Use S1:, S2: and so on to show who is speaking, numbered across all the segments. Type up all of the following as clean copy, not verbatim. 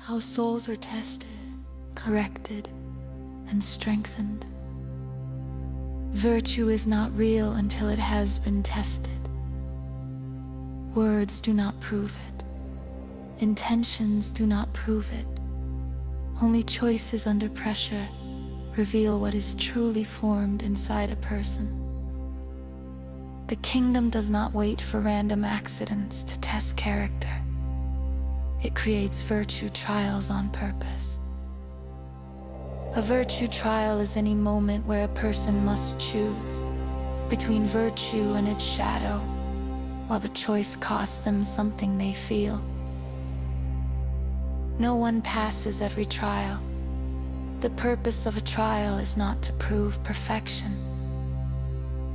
S1: how souls are tested, corrected, and strengthened. Virtue is not real until it has been tested. Words do not prove it. Intentions do not prove it. Only choices under pressure reveal what is truly formed inside a person. The kingdom does not wait for random accidents to test character. It creates virtue trials on purpose. A virtue trial is any moment where a person must choose between virtue and its shadow, while the choice costs them something they feel. No one passes every trial. The purpose of a trial is not to prove perfection,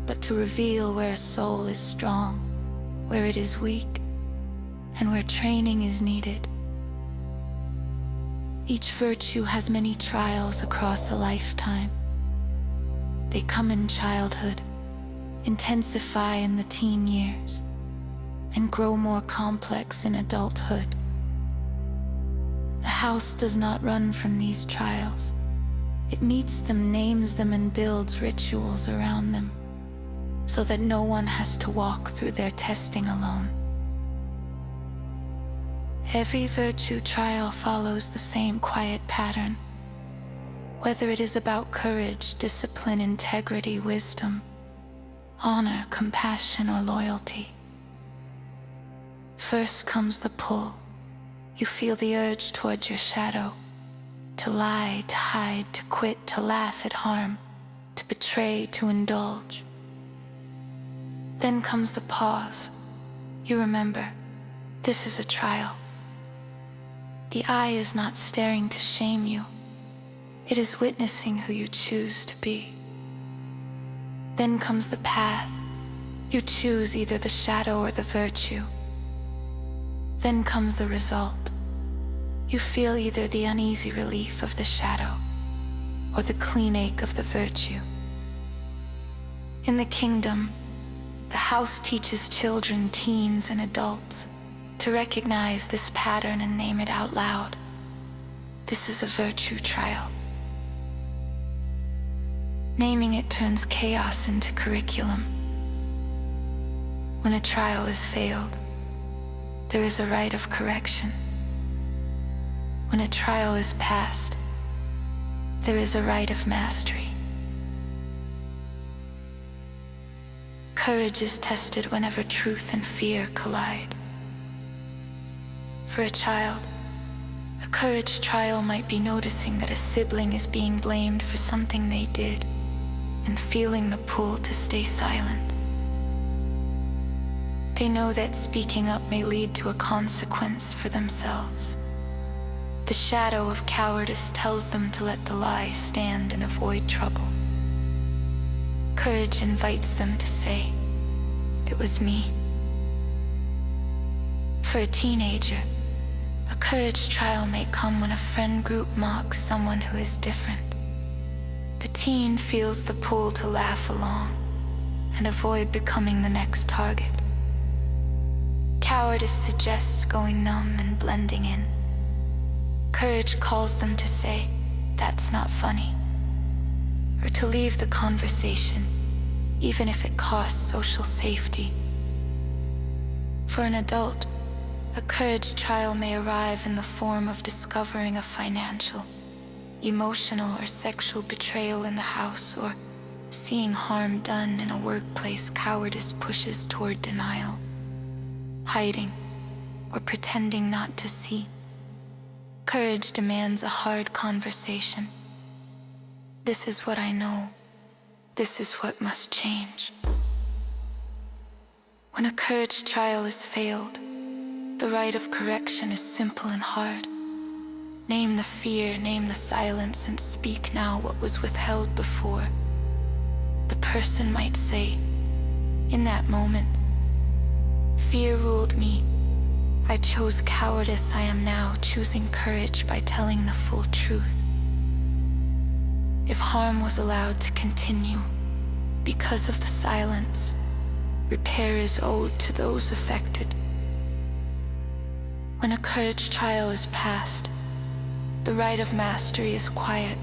S1: but to reveal where a soul is strong, where it is weak, and where training is needed. Each virtue has many trials across a lifetime. They come in childhood, intensify in the teen years, and grow more complex in adulthood. The house does not run from these trials. It meets them, names them, and builds rituals around them, so that no one has to walk through their testing alone. Every virtue trial follows the same quiet pattern. Whether it is about courage, discipline, integrity, wisdom, honor, compassion, or loyalty. First comes the pull. You feel the urge towards your shadow, to lie, to hide, to quit, to laugh at harm, to betray, to indulge. Then comes the pause. You remember, this is a trial. The eye is not staring to shame you. It is witnessing who you choose to be. Then comes the path. You choose either the shadow or the virtue. Then comes the result. You feel either the uneasy relief of the shadow or the clean ache of the virtue. In the kingdom, the house teaches children, teens, and adults to recognize this pattern and name it out loud. This is a virtue trial. Naming it turns chaos into curriculum. When a trial is failed, there is a right of correction. When a trial is passed, there is a right of mastery. Courage is tested whenever truth and fear collide. For a child, a courage trial might be noticing that a sibling is being blamed for something they did and feeling the pull to stay silent. They know that speaking up may lead to a consequence for themselves. The shadow of cowardice tells them to let the lie stand and avoid trouble. Courage invites them to say, "It was me." For a teenager, a courage trial may come when a friend group mocks someone who is different. The teen feels the pull to laugh along and avoid becoming the next target. Cowardice suggests going numb and blending in. Courage calls them to say, "That's not funny," or to leave the conversation, even if it costs social safety. For an adult, a courage trial may arrive in the form of discovering a financial, emotional, or sexual betrayal in the house, or seeing harm done in a workplace. Cowardice pushes toward denial, hiding, or pretending not to see. Courage demands a hard conversation. This is what I know. This is what must change. When a courage trial is failed, the right of correction is simple and hard. Name the fear, name the silence, and speak now what was withheld before. The person might say, in that moment, "Fear ruled me. I chose cowardice. I am now choosing courage by telling the full truth." If harm was allowed to continue because of the silence, repair is owed to those affected. When a courage trial is passed, The rite of mastery is quiet.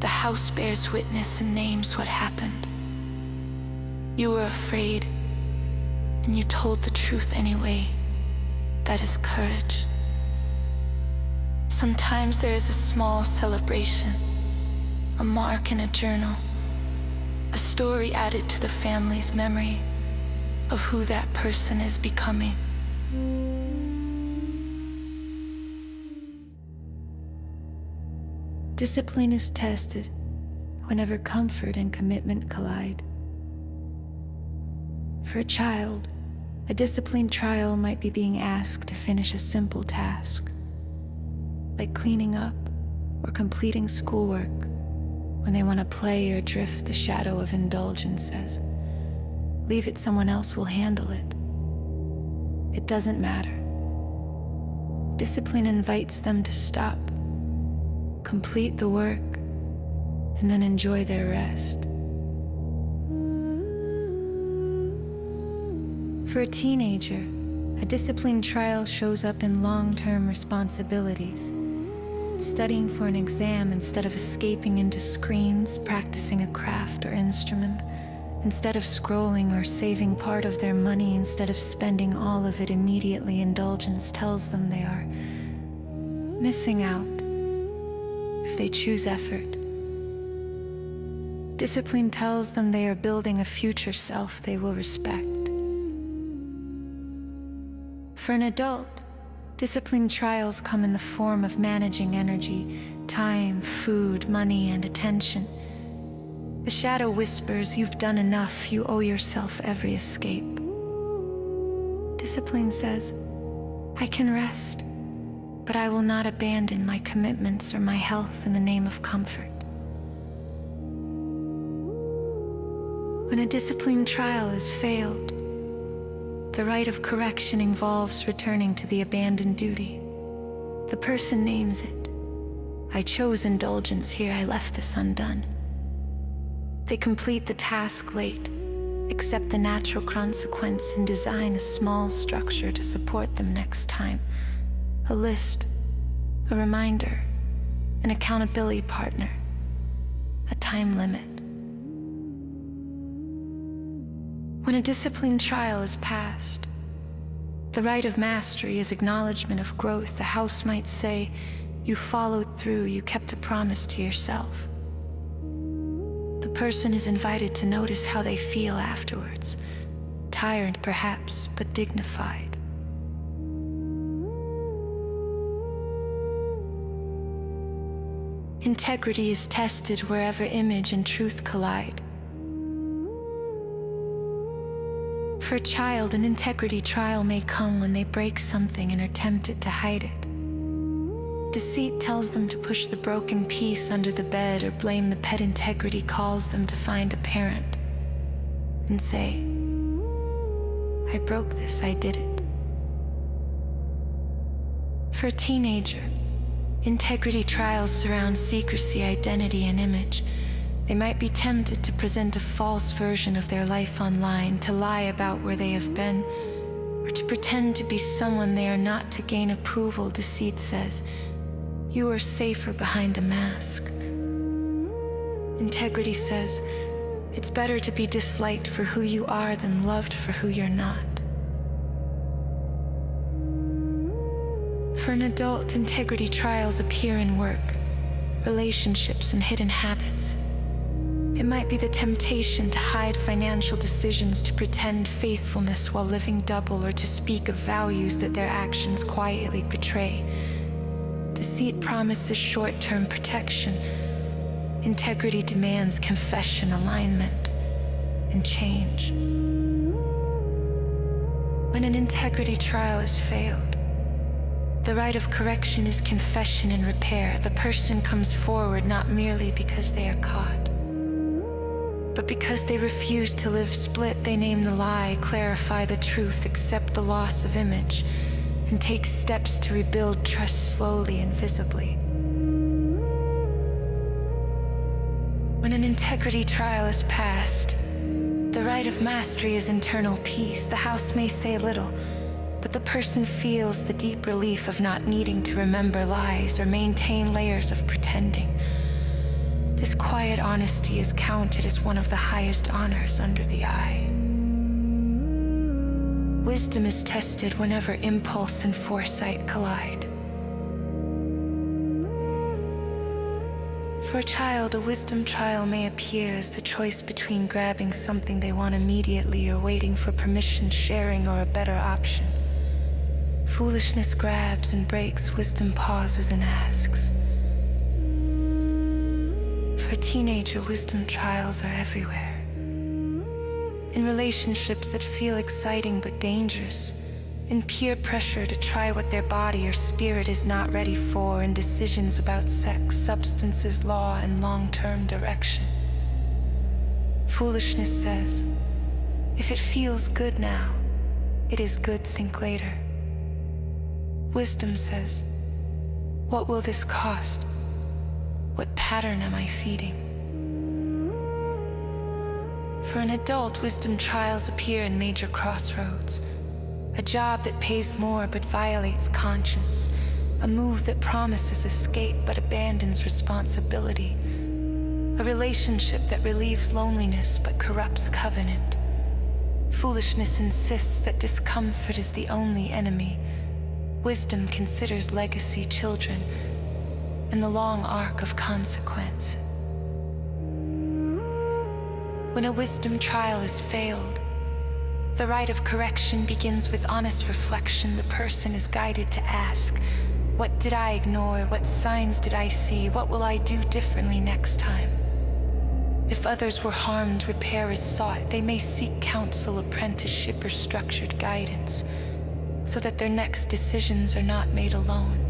S1: The house bears witness and names what happened. You were afraid, and you told the truth anyway. That is courage. Sometimes there is a small celebration, a mark in a journal, a story added to the family's memory of who that person is becoming. Discipline is tested whenever comfort and commitment collide. For a child, a discipline trial might be being asked to finish a simple task, like cleaning up or completing schoolwork. When they want to play or drift, the shadow of indulgence says, "Leave it, someone else will handle it." It doesn't matter. Discipline invites them to stop, complete the work, and then enjoy their rest. For a teenager, a discipline trial shows up in long-term responsibilities. Studying for an exam instead of escaping into screens, practicing a craft or instrument, instead of scrolling or saving part of their money instead of spending all of it immediately. Indulgence tells them they are missing out if they choose effort. Discipline tells them they are building a future self they will respect. For an adult, discipline trials come in the form of managing energy, time, food, money, and attention. The shadow whispers, "You've done enough, you owe yourself every escape." Discipline says, "I can rest, but I will not abandon my commitments or my health in the name of comfort." When a discipline trial has failed, the rite of correction involves returning to the abandoned duty. The person names it. "I chose indulgence here, I left this undone." They complete the task late, accept the natural consequence, and design a small structure to support them next time. A list, a reminder, an accountability partner, a time limit. When a discipline trial is passed, the rite of mastery is acknowledgement of growth. The house might say, "You followed through, you kept a promise to yourself." The person is invited to notice how they feel afterwards, tired perhaps, but dignified. Integrity is tested wherever image and truth collide. For a child, an integrity trial may come when they break something and are tempted to hide it. Deceit tells them to push the broken piece under the bed or blame the pet. Integrity calls them to find a parent and say, "I broke this, I did it." For a teenager, integrity trials surround secrecy, identity, and image. They might be tempted to present a false version of their life online, to lie about where they have been, or to pretend to be someone they are not to gain approval. Deceit says, "You are safer behind a mask." Integrity says, "It's better to be disliked for who you are than loved for who you're not." For an adult, integrity trials appear in work, relationships, and hidden habits. It might be the temptation to hide financial decisions, to pretend faithfulness while living double, or to speak of values that their actions quietly betray. Deceit promises short-term protection. Integrity demands confession, alignment, and change. When an integrity trial has failed, the rite of correction is confession and repair. The person comes forward not merely because they are caught, but because they refuse to live split. They name the lie, clarify the truth, accept the loss of image, and take steps to rebuild trust slowly and visibly. When an integrity trial is passed, the rite of mastery is internal peace. The house may say little, but the person feels the deep relief of not needing to remember lies or maintain layers of pretending. This quiet honesty is counted as one of the highest honors under the eye. Wisdom is tested whenever impulse and foresight collide. For a child, a wisdom trial may appear as the choice between grabbing something they want immediately or waiting for permission, sharing, or a better option. Foolishness grabs and breaks, wisdom pauses and asks. For a teenager, wisdom trials are everywhere. In relationships that feel exciting but dangerous, in peer pressure to try what their body or spirit is not ready for, in decisions about sex, substances, law, and long-term direction. Foolishness says, if it feels good now, it is good, think later. Wisdom says, what will this cost? What pattern am I feeding? For an adult, wisdom trials appear in major crossroads. A job that pays more but violates conscience. A move that promises escape but abandons responsibility. A relationship that relieves loneliness but corrupts covenant. Foolishness insists that discomfort is the only enemy. Wisdom considers legacy, children, and the long arc of consequence. When a wisdom trial is failed, the rite of correction begins with honest reflection. The person is guided to ask, what did I ignore? What signs did I see? What will I do differently next time? If others were harmed, repair is sought. They may seek counsel, apprenticeship, or structured guidance, so that their next decisions are not made alone.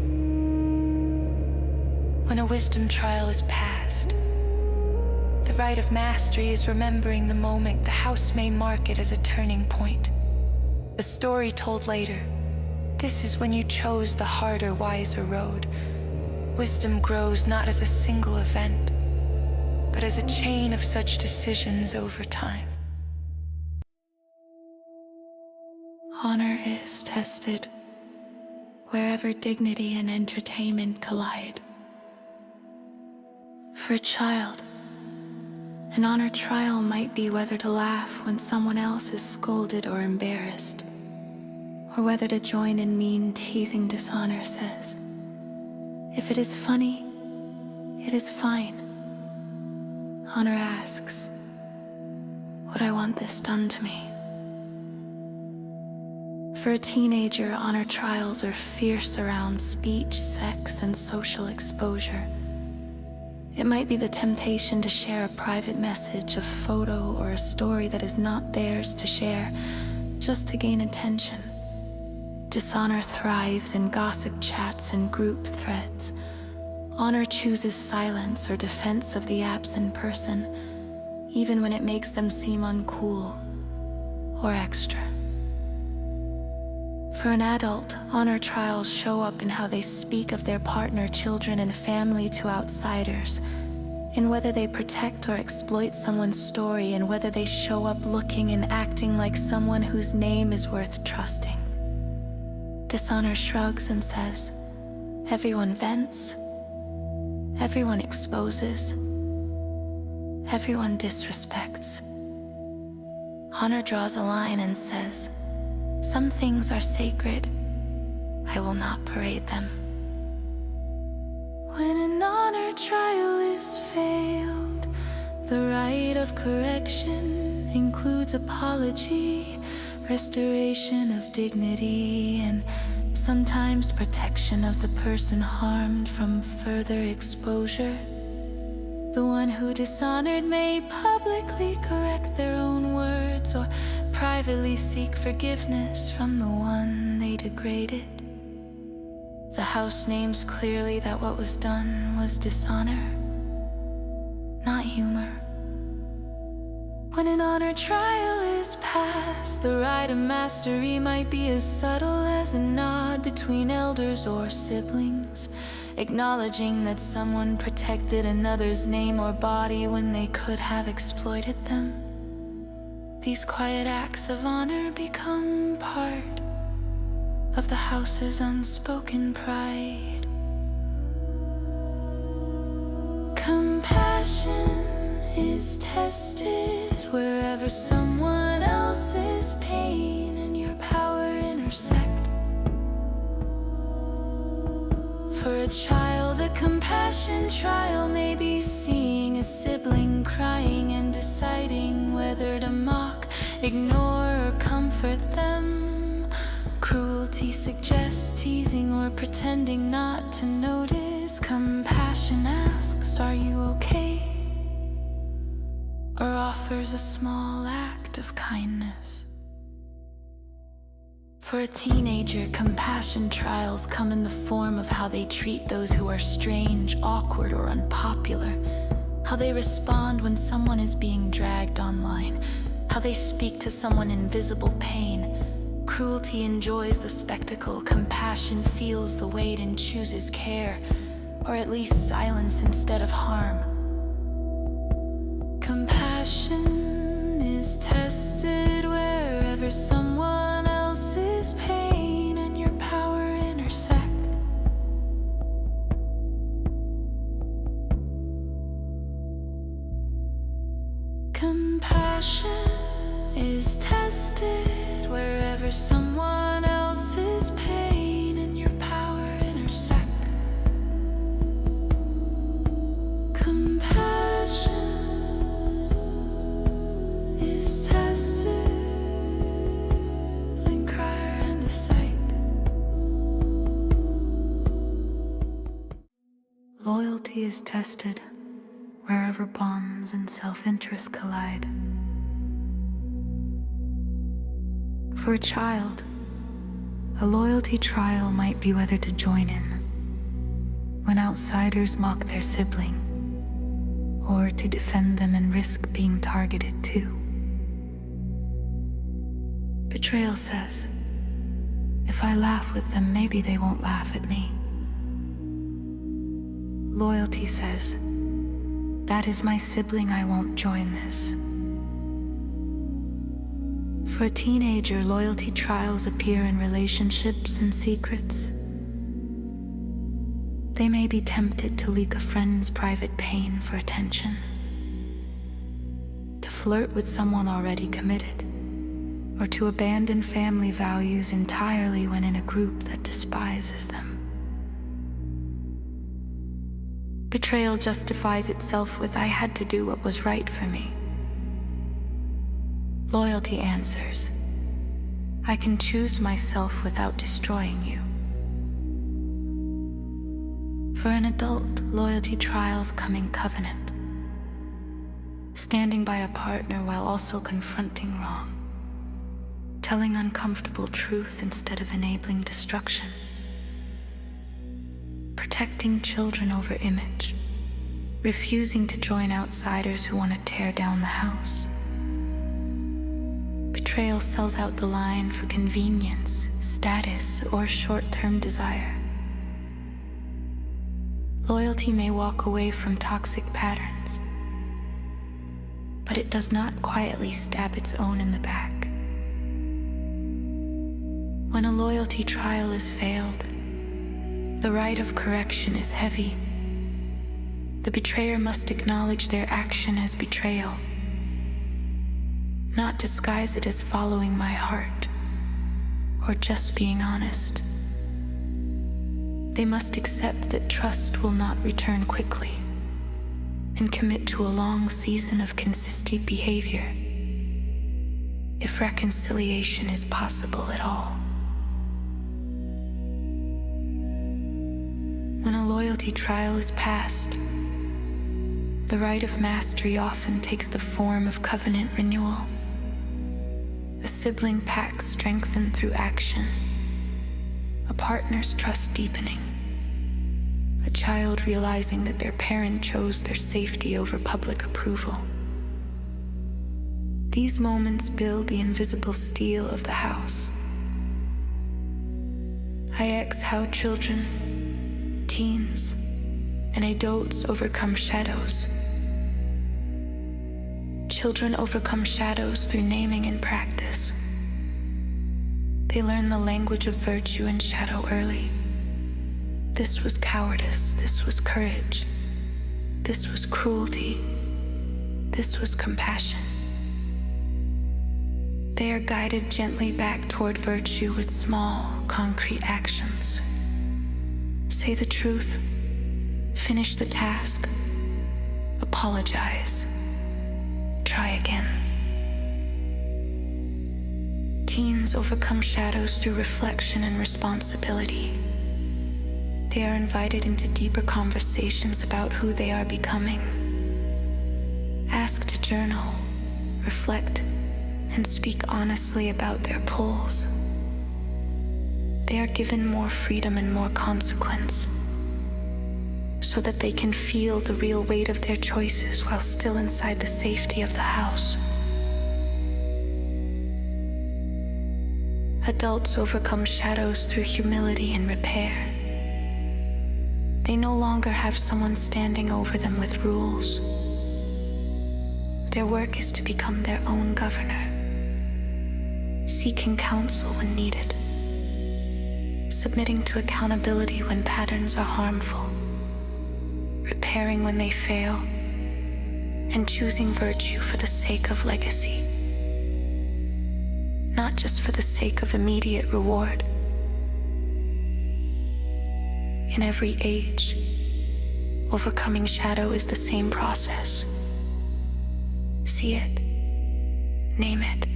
S1: When a wisdom trial is passed, the rite of mastery is remembering the moment. The house may mark it as a turning point, a story told later. This is when you chose the harder, wiser road. Wisdom grows not as a single event, but as a chain of such decisions over time. Honor is tested wherever dignity and entertainment collide. For a child, an honor trial might be whether to laugh when someone else is scolded or embarrassed, or whether to join in mean teasing. Dishonor says, if it is funny, it is fine. Honor asks, would I want this done to me? For a teenager, honor trials are fierce around speech, sex, and social exposure. It might be the temptation to share a private message, a photo, or a story that is not theirs to share, just to gain attention. Dishonor thrives in gossip chats and group threads. Honor chooses silence or defense of the absent person, even when it makes them seem uncool or extra. For an adult, honor trials show up in how they speak of their partner, children, and family to outsiders, in whether they protect or exploit someone's story, and whether they show up looking and acting like someone whose name is worth trusting. Dishonor shrugs and says, everyone vents, everyone exposes, everyone disrespects. Honor draws a line and says, some things are sacred, I will not parade them. When an honor trial is failed, the rite of correction includes apology, restoration of dignity, and sometimes protection of the person harmed from further exposure. The one who dishonored may publicly correct their own words or privately seek forgiveness from the one they degraded. The house names clearly that what was done was dishonor, not humor. When an honor trial is passed, the rite of mastery might be as subtle as a nod between elders or siblings, acknowledging that someone protected another's name or body when they could have exploited them. These quiet acts of honor become part of the house's unspoken pride. Compassion is tested wherever someone else's pain and your power intersect. For a child, a compassion trial may be seeing a sibling crying and deciding whether to mock, ignore, or comfort them. Cruelty suggests teasing or pretending not to notice. Compassion asks, "Are you okay?" or offers a small act of kindness. For a teenager, compassion trials come in the form of how they treat those who are strange, awkward, or unpopular, how they respond when someone is being dragged online, how they speak to someone in visible pain. Cruelty enjoys the spectacle, compassion feels the weight and chooses care, or at least silence instead of harm. Compassion is tested wherever someone else's pain and your power intersect. Compassion is tested wherever someone else's pain and your power intersect. Compassion is tested, like crier and a sight. Loyalty is tested wherever bonds and self-interest collide. For a child, a loyalty trial might be whether to join in when outsiders mock their sibling, or to defend them and risk being targeted too. Betrayal says, if I laugh with them, maybe they won't laugh at me. Loyalty says, that is my sibling, I won't join this. For a teenager, loyalty trials appear in relationships and secrets. They may be tempted to leak a friend's private pain for attention, to flirt with someone already committed, or to abandon family values entirely when in a group that despises them. Betrayal justifies itself with, I had to do what was right for me. Loyalty answers, I can choose myself without destroying you. For an adult, loyalty trials come in covenant, standing by a partner while also confronting wrong, telling uncomfortable truth instead of enabling destruction, protecting children over image, refusing to join outsiders who want to tear down the house. Betrayal sells out the line for convenience, status, or short-term desire. Loyalty may walk away from toxic patterns, but it does not quietly stab its own in the back. When a loyalty trial is failed, the right of correction is heavy. The betrayer must acknowledge their action as betrayal, not disguise it as following my heart or just being honest. They must accept that trust will not return quickly and commit to a long season of consistent behavior, if reconciliation is possible at all. When a loyalty trial is passed, the right of mastery often takes the form of covenant renewal. A sibling pact strengthened through action, a partner's trust deepening, a child realizing that their parent chose their safety over public approval. These moments build the invisible steel of the house. IX how children, teens, and adults overcome shadows. Children overcome shadows through naming and practice. They learn the language of virtue and shadow early. This was cowardice, this was courage, this was cruelty, this was compassion. They are guided gently back toward virtue with small, concrete actions. Say the truth, finish the task, apologize, try again. Teens overcome shadows through reflection and responsibility. They are invited into deeper conversations about who they are becoming. Asked to journal, reflect, and speak honestly about their pulls. They are given more freedom and more consequence, so that they can feel the real weight of their choices while still inside the safety of the house. Adults overcome shadows through humility and repair. They no longer have someone standing over them with rules. Their work is to become their own governor, seeking counsel when needed, submitting to accountability when patterns are harmful, repairing when they fail, and choosing virtue for the sake of legacy, not just for the sake of immediate reward. In every age, overcoming shadow is the same process. See it, name it,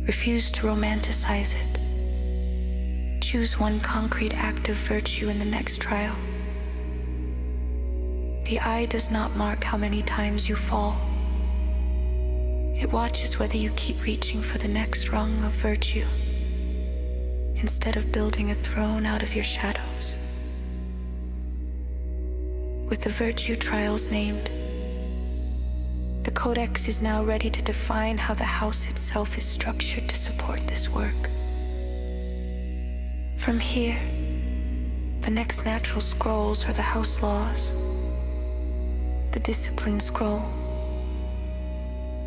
S1: refuse to romanticize it. Choose one concrete act of virtue in the next trial. The eye does not mark how many times you fall. It watches whether you keep reaching for the next rung of virtue, instead of building a throne out of your shadows. With the virtue trials named, the Codex is now ready to define how the house itself is structured to support this work. From here, the next natural scrolls are the house laws, the discipline scroll,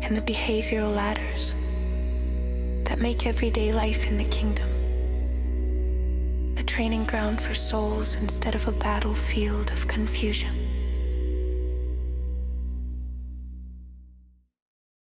S1: and the behavioral ladders that make everyday life in the kingdom a training ground for souls instead of a battlefield of confusion.